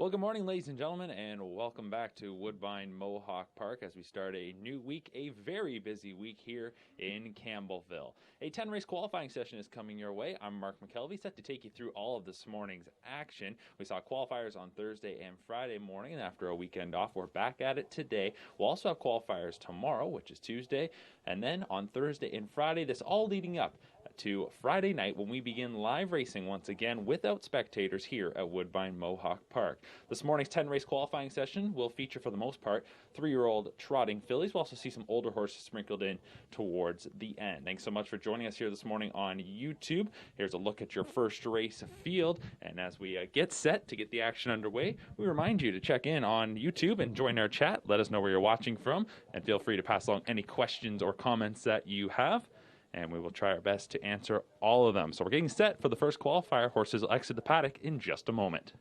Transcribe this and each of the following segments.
Well, good morning, ladies and gentlemen, and welcome back to Woodbine Mohawk Park as we start a new week, a very busy week here in Campbellville. A 10-race qualifying session is coming your way. I'm Mark McKelvey, set to take you through all of this morning's action. We saw qualifiers on Thursday and Friday morning, and after a weekend off, we're back at it today. We'll also have qualifiers tomorrow, which is Tuesday, and then on Thursday and Friday, this all leading up to Friday night when we begin live racing once again without spectators here at Woodbine Mohawk Park. This morning's 10-race qualifying session will feature, for the most part, 3-year-old trotting fillies. We'll also see some older horses sprinkled in towards the end. Thanks so much for joining us here this morning on YouTube. Here's a look at your first race field. And as we get set to get the action underway, we remind you to check in on YouTube and join our chat. Let us know where you're watching from, and feel free to pass along any questions or comments that you have, and we will try our best to answer all of them. So we're getting set for the first qualifier. Horses will exit the paddock in just a moment.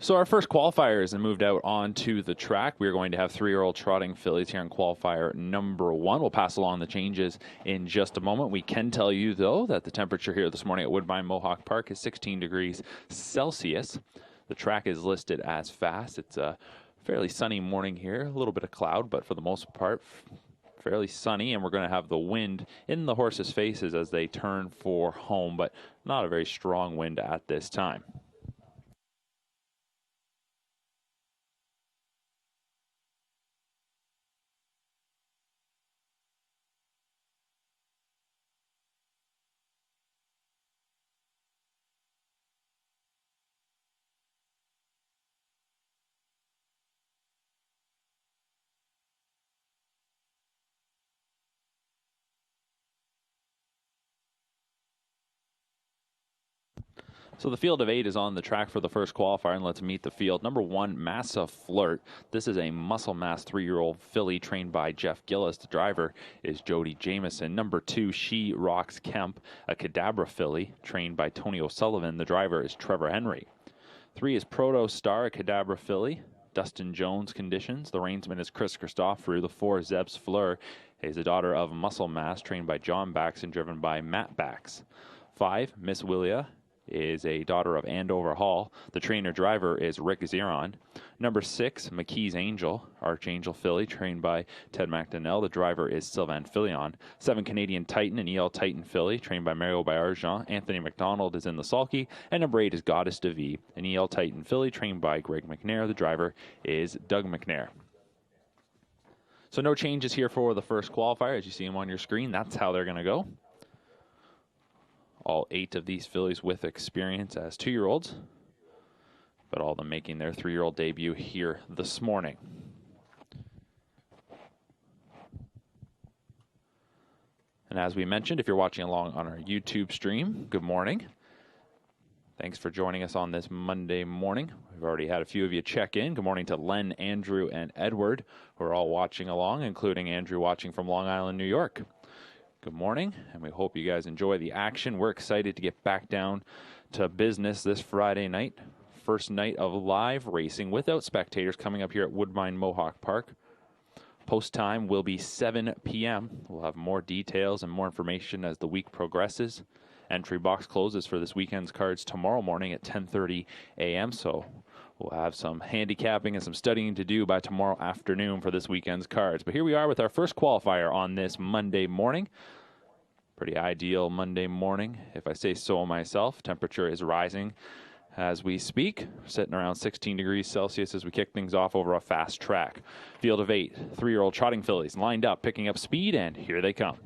So our first qualifier is moved out onto the track. We're going to have 3-year-old trotting fillies here in qualifier number 1. We'll pass along the changes in just a moment. We can tell you, though, that the temperature here this morning at Woodbine Mohawk Park is 16 degrees Celsius. The track is listed as fast. It's a fairly sunny morning here, a little bit of cloud, but for the most part, fairly sunny, and we're going to have the wind in the horses' faces as they turn for home, but not a very strong wind at this time. So the field of 8 is on the track for the first qualifier, and let's meet the field. Number 1, Massa Flirt. This is a muscle mass 3-year-old filly trained by Jeff Gillis. The driver is Jody Jameson. Number 2, She Rocks Kemp, a Cadabra filly trained by Tony O'Sullivan. The driver is Trevor Henry. 3 is Proto Star, a Cadabra filly. Dustin Jones conditions. The reinsman is Chris Christophorou. The 4, Zeb's Fleur, is a daughter of Muscle Mass trained by John Bax and driven by Matt Bax. 5, Miss Willia, is a daughter of Andover Hall. The trainer-driver is Rick Zeron. Number 6, McKee's Angel, Archangel filly, trained by Ted McDonnell. The driver is Sylvain Filion. 7, Canadian Titan, an EL Titan filly, trained by Mario Bayarjean. Anthony McDonald is in the sulky. And number 8 is Goddess de Vie, an EL Titan filly, trained by Greg McNair. The driver is Doug McNair. So no changes here for the first qualifier. As you see them on your screen, that's how they're going to go. All 8 of these fillies with experience as 2-year-olds, but all of them making their 3-year-old debut here this morning. And as we mentioned, if you're watching along on our YouTube stream, good morning. Thanks for joining us on this Monday morning. We've already had a few of you check in. Good morning to Len, Andrew, and Edward, who are all watching along, including Andrew watching from Long Island, New York. Good morning, and we hope you guys enjoy the action. We're excited to get back down to business this Friday night. First night of live racing without spectators coming up here at Woodbine Mohawk Park. Post time will be 7 p.m. We'll have more details and more information as the week progresses. Entry box closes for this weekend's cards tomorrow morning at 10:30 a.m. So we'll have some handicapping and some studying to do by tomorrow afternoon for this weekend's cards. But here we are with our first qualifier on this Monday morning. Pretty ideal Monday morning, if I say so myself. Temperature is rising as we speak, sitting around 16 degrees Celsius as we kick things off over a fast track. Field of 8, 3-year-old trotting fillies lined up, picking up speed, and here they come.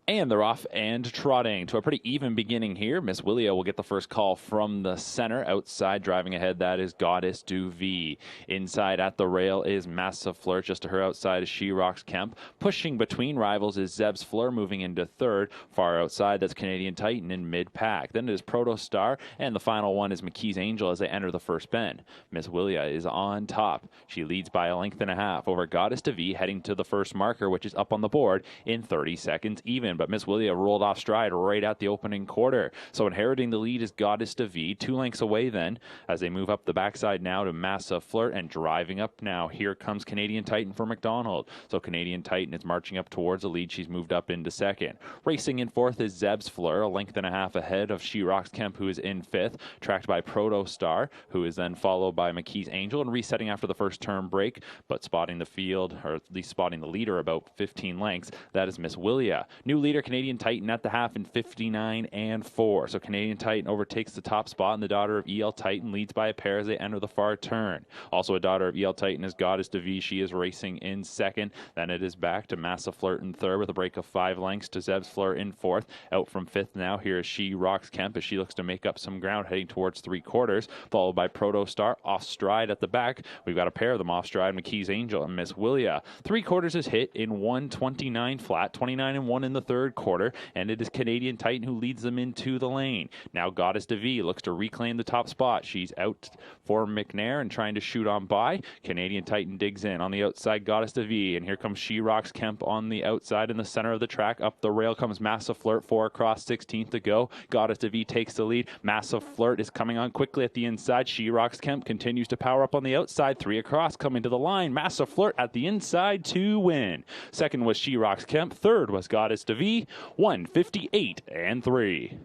And they're off and trotting to a pretty even beginning here. Miss Willia will get the first call from the center. Outside, driving ahead, that is Goddess Du V. Inside at the rail is Massive Flirt. Just to her outside is She Rocks Kemp. Pushing between rivals is Zeb's Fleur, moving into third. Far outside, that's Canadian Titan in mid-pack. Then it is Proto Star, and the final one is McKee's Angel as they enter the first bend. Miss Willia is on top. She leads by a length and a half over Goddess Du V, heading to the first marker, which is up on the board in 30 seconds even. But Miss Willia rolled off stride right at the opening quarter. So inheriting the lead is Goddess Du V, 2 lengths away then, as they move up the backside now to Massive Flirt, and driving up now. Here comes Canadian Titan for McDonald. So Canadian Titan is marching up towards the lead. She's moved up into second. Racing in fourth is Zeb's Fleur, a length and a half ahead of She Rocks Kemp, who is in fifth, tracked by Proto Star, who is then followed by McKee's Angel, and resetting after the first turn break, but spotting the field, or at least spotting the leader about 15 lengths. That is Miss Willia. New leader, Canadian Titan at the half in 59 and 4. So Canadian Titan overtakes the top spot, and the daughter of EL Titan leads by a pair as they enter the far turn. Also a daughter of EL Titan is Goddess Du V. She is racing in second. Then it is back to Massive Flirt in third with a break of 5 lengths to Zeb's Fleur in fourth. Out from fifth now, here is She Rocks Kemp as she looks to make up some ground heading towards 3/4, followed by Proto Star off stride at the back. We've got a pair of them off stride, McKee's Angel and Miss Willia. 3/4 is hit in 1:29 flat, 29 and 1 in the third quarter, and it is Canadian Titan who leads them into the lane. Now Goddess Du V looks to reclaim the top spot. She's out for McNair and trying to shoot on by. Canadian Titan digs in on the outside, Goddess Du V, and here comes She Rocks Kemp on the outside in the center of the track. Up the rail comes Massive Flirt, 4 across, 16th to go. Goddess Du V takes the lead. Massive Flirt is coming on quickly at the inside. She Rocks Kemp continues to power up on the outside, 3 across, coming to the line. Massive Flirt at the inside to win. Second was She Rocks Kemp. Third was Goddess Du V. 1:58 and 3.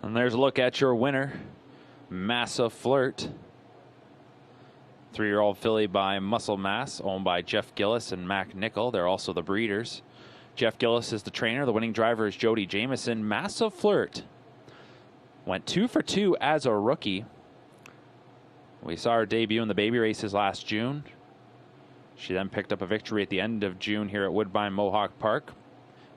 And there's a look at your winner, Massive Flirt. 3-year-old filly by Muscle Mass, owned by Jeff Gillis and Mac Nickel. They're also the breeders. Jeff Gillis is the trainer. The winning driver is Jody Jameson. Massive Flirt went 2 for 2 as a rookie. We saw her debut in the baby races last June. She then picked up a victory at the end of June here at Woodbine Mohawk Park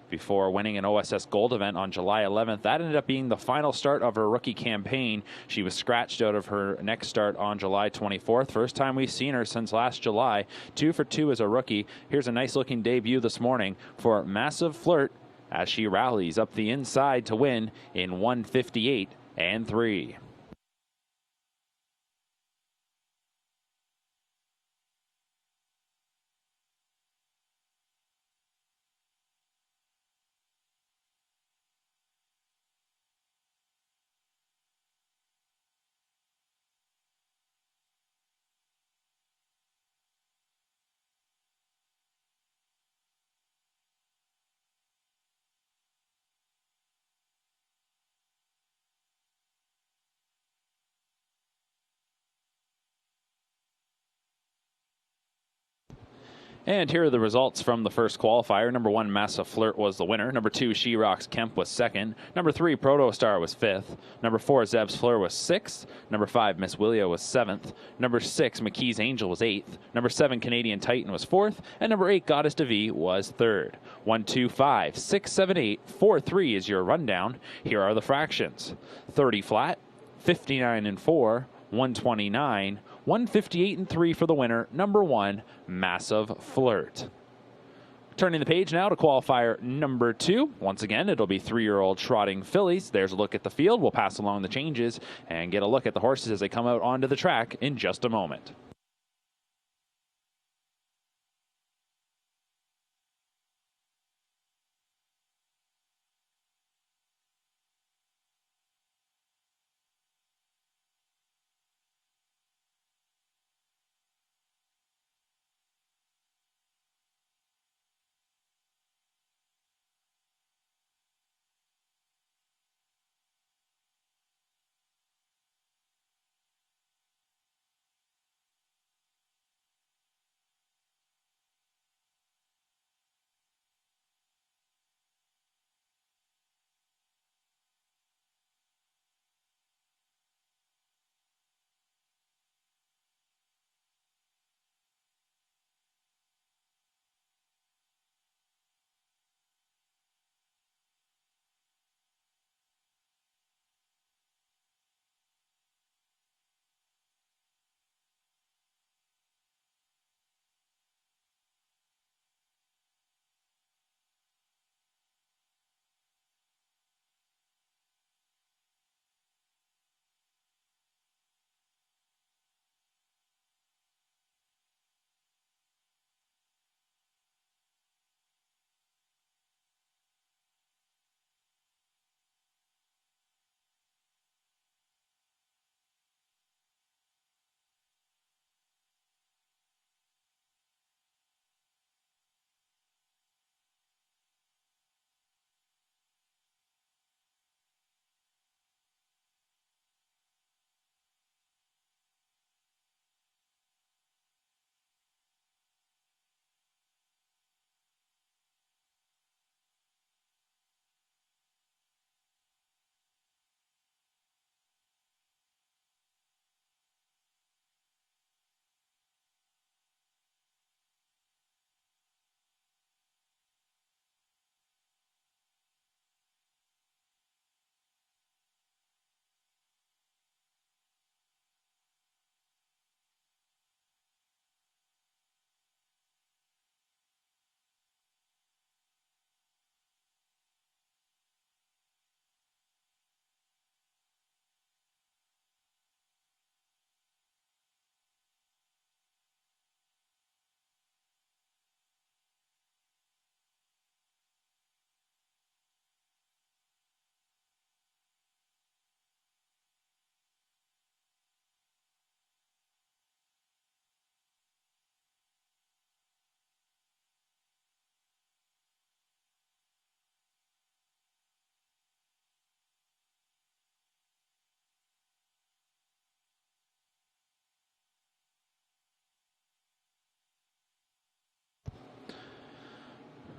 before winning an OSS Gold event on July 11th. That ended up being the final start of her rookie campaign. She was scratched out of her next start on July 24th. First time we've seen her since last July. 2 for 2 as a rookie. Here's a nice looking debut this morning for Massive Flirt as she rallies up the inside to win in 1:58 and 3. And here are the results from the first qualifier. Number 1, Massa Flirt was the winner. Number 2, She Rocks Kemp was second. Number 3, Protostar was fifth. Number 4, Zeb's Fleur was sixth. Number 5, Miss Willia was seventh. Number 6, McKee's Angel was eighth. Number 7, Canadian Titan was fourth. And number 8, Goddess de Vie was third. 1, 2, 5, 6, 7, 8, 4, 3 is your rundown. Here are the fractions. 30 flat, 59 and 4, 129, 158 and 3 for the winner, number 1, Massive Flirt. Turning the page now to qualifier number 2. Once again, it'll be 3-year-old trotting fillies. There's a look at the field. We'll pass along the changes and get a look at the horses as they come out onto the track in just a moment.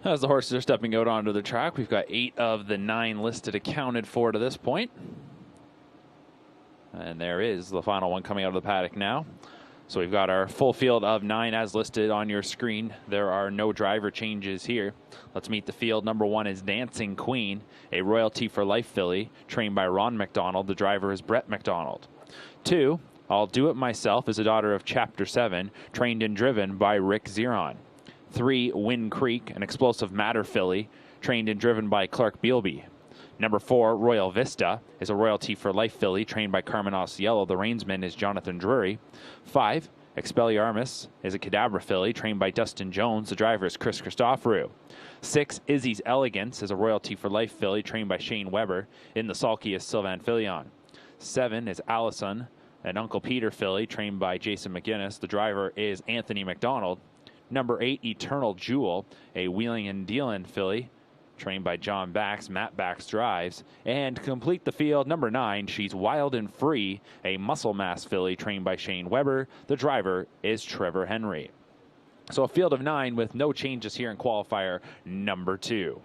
As the horses are stepping out onto the track, we've got 8 of the 9 listed accounted for to this point. And there is the final one coming out of the paddock now. So we've got our full field of 9 as listed on your screen. There are no driver changes here. Let's meet the field. Number 1 is Dancing Queen, a Royalty for Life filly, trained by Ron McDonald. The driver is Brett McDonald. 2, I'll Do It Myself, is a daughter of Chapter 7, trained and driven by Rick Zeron. 3, Wind Creek, an Explosive Matter filly, trained and driven by Clark Bealby. Number 4, Royal Vista, is a Royalty for Life filly, trained by Carmen Osceola. The reinsman is Jonathan Drury. 5, Expelliarmus, is a Cadabra filly, trained by Dustin Jones. The driver is Chris Christoforou. 6, Izzy's Elegance, is a Royalty for Life filly, trained by Shane Weber. In the sulky is Sylvain Filion. 7 is Allison, an Uncle Peter filly, trained by Jason McGinnis. The driver is Anthony McDonald. Number 8, Eternal Jewel, a Wheeling and Dealing filly, trained by John Bax. Matt Bax drives. And to complete the field, number 9, She's Wild and Free, a Muscle Mass filly, trained by Shane Weber. The driver is Trevor Henry. So a field of 9 with no changes here in qualifier number 2.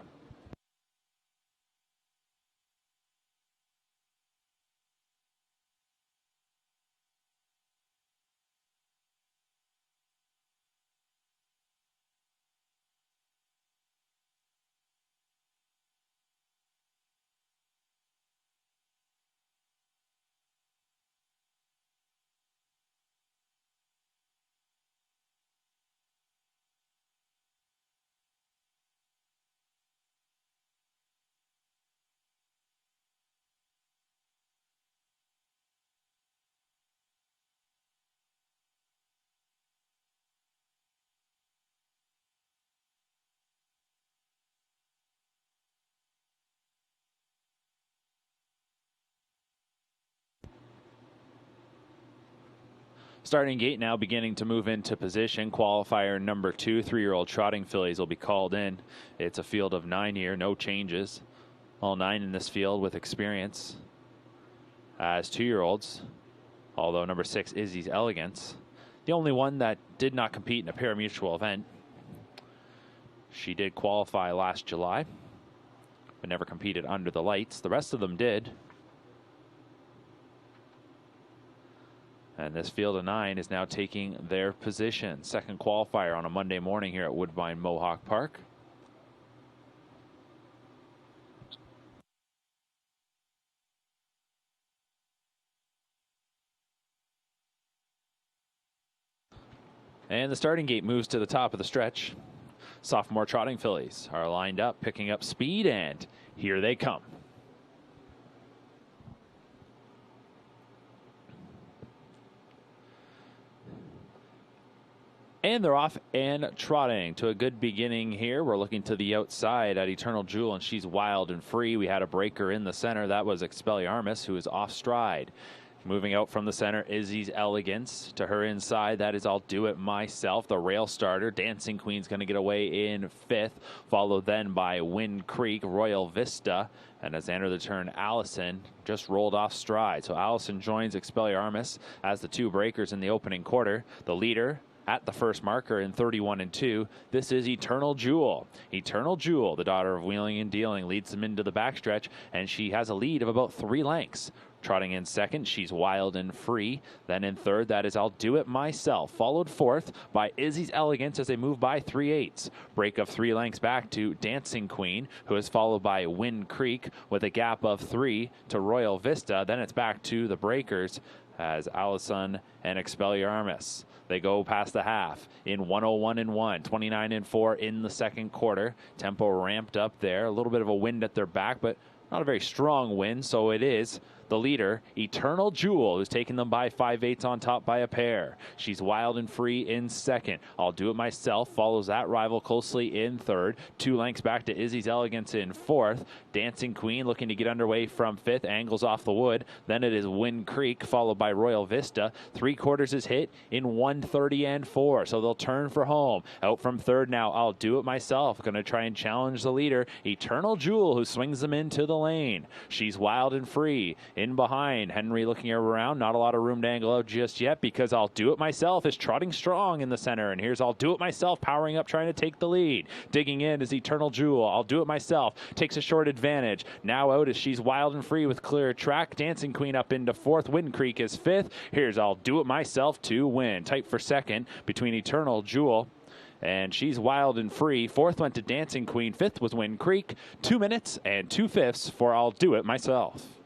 Starting gate now beginning to move into position. Qualifier number 2, 3-year-old trotting fillies will be called in. It's a field of 9 here, no changes. All 9 in this field with experience as 2-year-olds, although number 6, Izzy's Elegance, the only one that did not compete in a pari-mutuel event. She did qualify last July, but never competed under the lights. The rest of them did. And this field of 9 is now taking their position. Second qualifier on a Monday morning here at Woodbine Mohawk Park. And the starting gate moves to the top of the stretch. Sophomore trotting fillies are lined up, picking up speed, and here they come. And they're off and trotting to a good beginning here. We're looking to the outside at Eternal Jewel, and she's wild and free. We had a breaker in the center. That was Expelliarmus, who is off stride. Moving out from the center, Izzy's Elegance. To her inside, that is I'll Do It Myself. The rail starter, Dancing Queen's going to get away in 5th, followed then by Wind Creek, Royal Vista. And as they enter the turn, Allison just rolled off stride. So Allison joins Expelliarmus as the 2 breakers in the opening quarter. The leader at the first marker in 31 and 2. This is Eternal Jewel. Eternal Jewel, the daughter of Wheeling and Dealing, leads them into the backstretch, and she has a lead of about 3 lengths. Trotting in second, she's Wild and Free. Then in third, that is I'll Do It Myself. Followed fourth by Izzy's Elegance as they move by 3/8. Break of 3 lengths back to Dancing Queen, who is followed by Wind Creek with a gap of 3 to Royal Vista. Then it's back to the breakers as Allison and Expelliarmus. They go past the half in 101 and 1, 29 and 4 in the second quarter. Tempo ramped up there. A little bit of a wind at their back, but not a very strong wind, so it is the leader, Eternal Jewel, who's taking them by 5/8 on top by a pair. She's Wild and Free in second. I'll Do It Myself follows that rival closely in third. 2 lengths back to Izzy's Elegance in fourth. Dancing Queen looking to get underway from 5th, angles off the wood. Then it is Wind Creek, followed by Royal Vista. 3/4 is hit in 130 and 4, so they'll turn for home. Out from third now, I'll Do It Myself. Going to try and challenge the leader, Eternal Jewel, who swings them into the lane. She's Wild and Free. In behind, Henry looking around. Not a lot of room to angle out just yet because I'll Do It Myself is trotting strong in the center. And here's I'll Do It Myself powering up, trying to take the lead. Digging in is Eternal Jewel. I'll Do It Myself takes a short advantage. Now out as she's Wild and Free with clear track. Dancing Queen up into 4th. Wind Creek is 5th. Here's I'll Do It Myself to win. Tight for second between Eternal Jewel and she's Wild and Free. 4th went to Dancing Queen. 5th was Wind Creek. 2 minutes and 2/5 for I'll Do It Myself.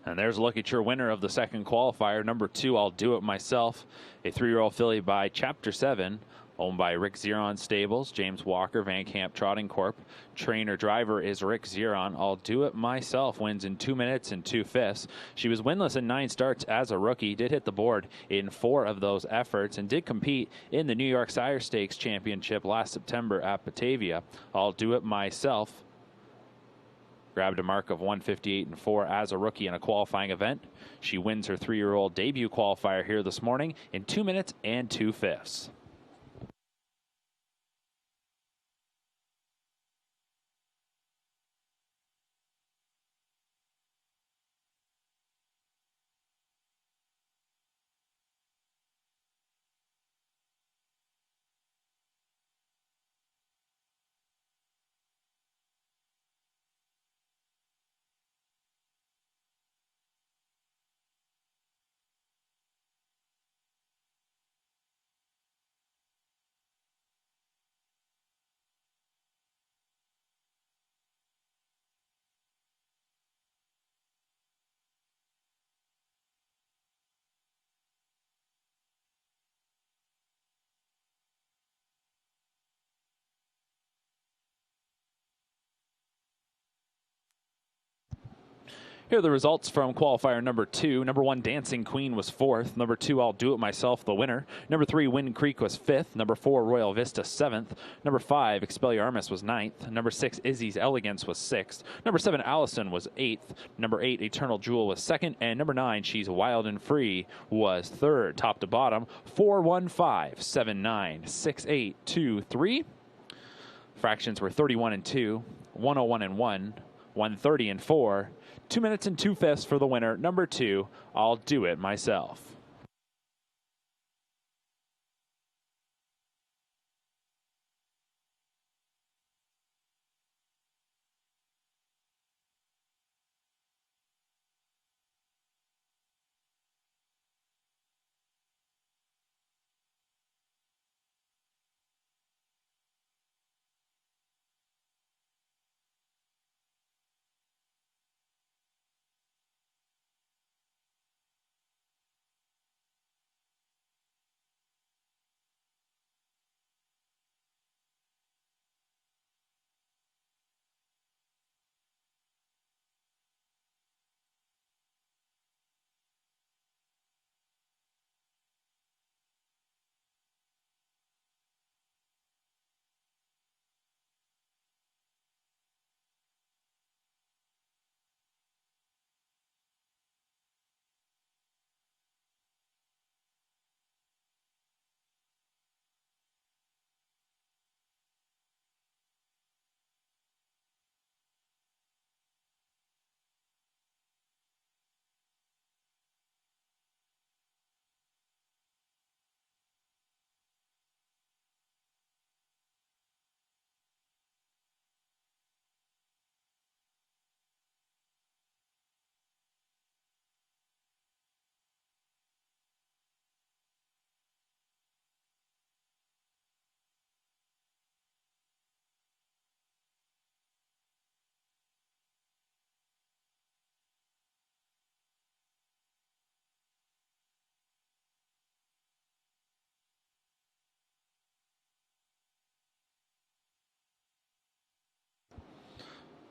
And there's a look at your winner of the second qualifier, number 2, I'll Do It Myself, a 3-year-old filly by Chapter 7, owned by Rick Zeron Stables, James Walker, Van Camp Trotting Corp. Trainer-driver is Rick Zeron. I'll Do It Myself wins in 2 minutes and 2/5. She was winless in 9 starts as a rookie, did hit the board in 4 of those efforts, and did compete in the New York Sire Stakes Championship last September at Batavia. I'll Do It Myself grabbed a mark of 158.4 as a rookie in a qualifying event. She wins her 3-year-old debut qualifier here this morning in 2 minutes and 2/5. Here are the results from qualifier number 2. Number 1, Dancing Queen was 4th. Number 2, I'll Do It Myself, the winner. Number 3, Wind Creek was 5th. Number 4, Royal Vista 7th. Number 5, Expelliarmus was 9th. Number 6, Izzy's Elegance was 6th. Number 7, Allison was 8th. Number 8, Eternal Jewel was 2nd. And number 9, She's Wild and Free was 3rd. Top to bottom, 4-1-5, 7-9, 6-8, 2-3. Fractions were 31 and 2, 101 and 1, 130 and 4. 2 minutes and 2/5 for the winner. Number 2, I'll Do It Myself.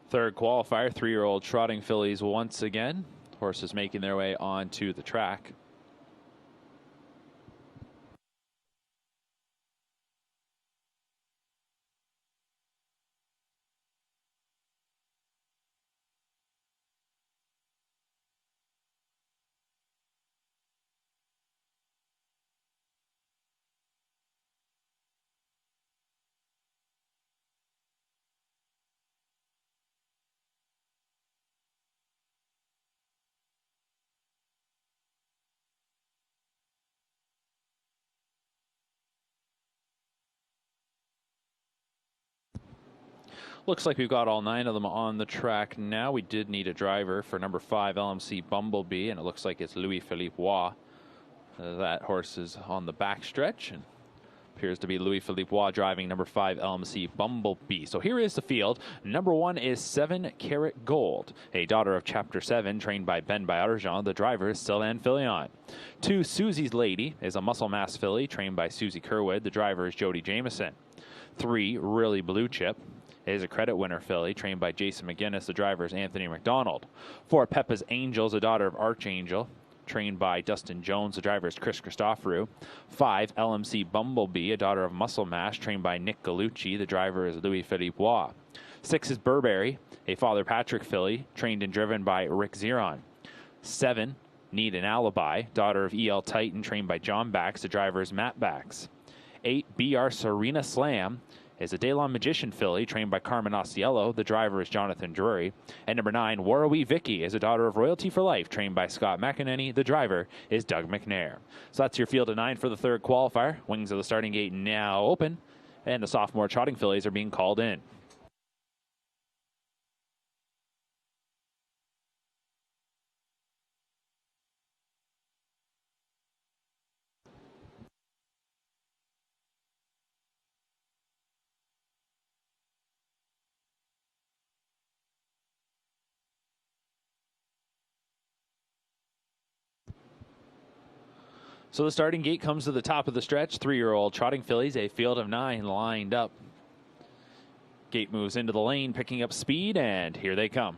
Third qualifier, 3-year-old trotting fillies once again. Horses making their way onto the track. Looks like we've got all 9 of them on the track now. We did need a driver for number 5, LMC Bumblebee, and it looks like it's Louis-Philippe Waugh. That horse is on the back stretch, and Appears to be Louis-Philippe Roy driving number 5 LMC Bumblebee. So here is the field. Number 1 is 7 Karat Gold, a daughter of Chapter 7, trained by Ben Bauderjean. The driver is Sylvain Filion. 2 Susie's Lady is a muscle mass filly, trained by Susie Kerwood. The driver is Jody Jameson. 3 Really Blue Chip is a credit winner filly, trained by Jason McGinnis. The driver is Anthony McDonald. 4 Peppa's Angels, a daughter of Archangel, trained by Dustin Jones. The driver is Chris Christoforou. 5 LMC Bumblebee, a daughter of Muscle Mash, trained by Nick Gallucci. The driver is Louis-Philippe Roy. 6 is Burberry, a Father Patrick filly, trained and driven by Rick Zeron. 7 Need an Alibi, daughter of E.L. Titan, trained by John Bax. The driver is Matt Bax. 8 BR Serena Slam is a Daylon Magician filly, trained by Carmen Osiello. The driver is Jonathan Drury. And number 9, Warrawee Vicky is a daughter of Royalty for Life, trained by Scott McEnany. The driver is Doug McNair. So that's your field of 9 for the third qualifier. Wings of the starting gate now open, and the sophomore trotting fillies are being called in. So the starting gate comes to the top of the stretch. 3-year-old trotting fillies, a field of 9 lined up. Gate moves into the lane, picking up speed, and here they come.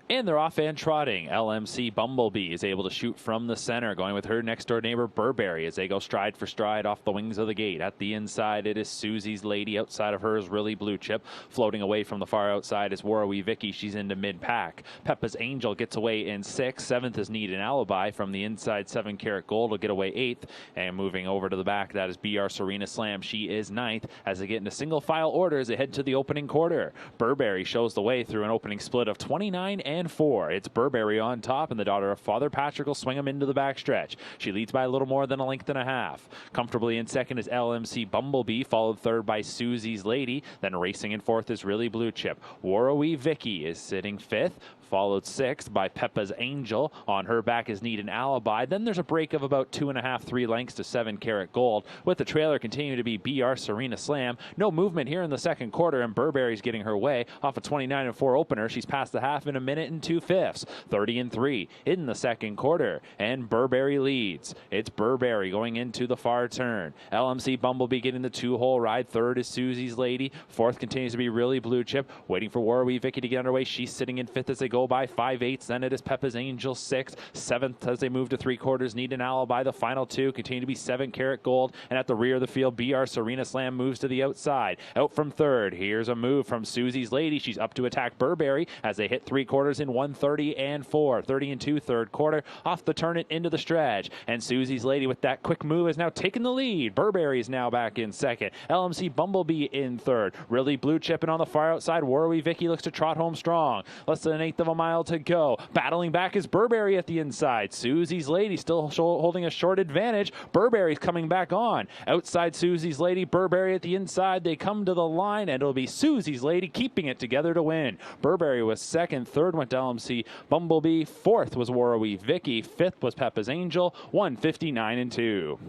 And they're off and trotting. LMC Bumblebee is able to shoot from the center, going with her next-door neighbor Burberry as they go stride for stride off the wings of the gate. At the inside, it is Susie's Lady. Outside of her is Really Blue Chip. Floating away from the far outside is Warrawee Vicky. She's into mid-pack. Peppa's Angel gets away in 6th. 7th is Need an Alibi. From the inside, 7 Karat Gold will get away 8th. And moving over to the back, that is BR Serena Slam. She is 9th as they get into single file order as they head to the opening quarter. Burberry shows the way through an opening split of 29 and 4. It's Burberry on top, and the daughter of Father Patrick will swing them into the backstretch. She leads by a little more than a length and a half. Comfortably in second is LMC Bumblebee, followed third by Susie's Lady. Then racing in fourth is Really Blue Chip. Warrawee Vicky is sitting 5th. Followed 6th by Peppa's Angel. On her back is Need an Alibi. Then there's a break of about 2.5, 3 lengths to 7 Karat Gold, with the trailer continuing to be BR Serena Slam. No movement here in the second quarter, and Burberry's getting her way off a 29 and 4 opener. She's past the half in a minute and 2/5. 30 and 3 in the second quarter, and Burberry leads. It's Burberry going into the far turn. LMC Bumblebee getting the 2-hole ride. Third is Susie's Lady. Fourth continues to be Really Blue Chip, waiting for Warrawee Vicky to get underway. She's sitting in 5th as they go by 5/8. Then it is Peppa's Angel 6th. 7th as they move to 3/4. Need an Alibi. The final 2 continue to be 7 Karat Gold. And at the rear of the field, BR Serena Slam moves to the outside. Out from 3rd. Here's a move from Susie's Lady. She's up to attack Burberry as they hit 3/4 in 1:30 and 4. 30 and 2 third quarter. Off the turn it into the stretch. And Susie's Lady with that quick move has now taken the lead. Burberry is now back in second. LMC Bumblebee in third. Really Blue Chip, and on the far outside, Warrawee Vicky looks to trot home strong. Less than 1/8 of a mile to go. Battling back is Burberry at the inside. Susie's Lady still holding a short advantage. Burberry's coming back on. Outside Susie's Lady, Burberry at the inside. They come to the line, and it'll be Susie's Lady keeping it together to win. Burberry was second. Third went to LMC Bumblebee. Fourth was Warrawee Vicky. Fifth was Peppa's Angel. 1:59 and 2.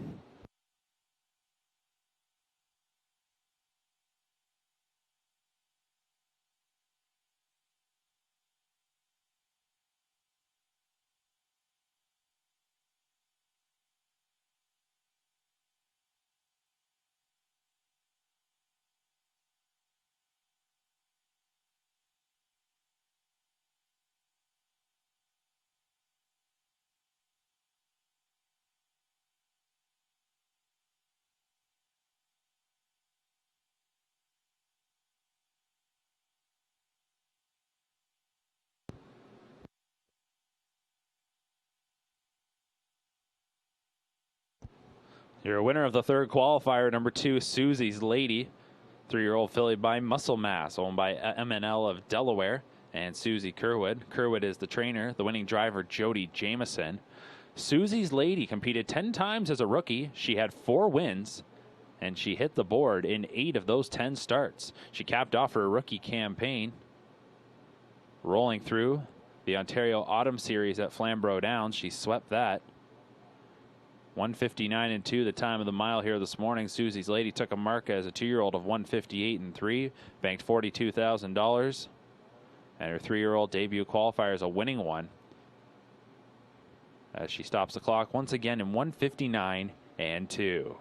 Your winner of the third qualifier, number 2, Susie's Lady. 3-year-old filly by Muscle Mass, owned by MNL of Delaware, and Susie Kerwood. Kerwood is the trainer. The winning driver, Jody Jameson. Susie's Lady competed 10 times as a rookie. She had 4 wins, and she hit the board in 8 of those 10 starts. She capped off her rookie campaign, rolling through the Ontario Autumn Series at Flamborough Downs. She swept that. 1:59.2, the time of the mile here this morning. Susie's Lady took a mark as a 2-year-old of 1:58.3, banked $42,000. And her 3-year-old debut qualifier is a winning one, as she stops the clock once again in 1:59.2.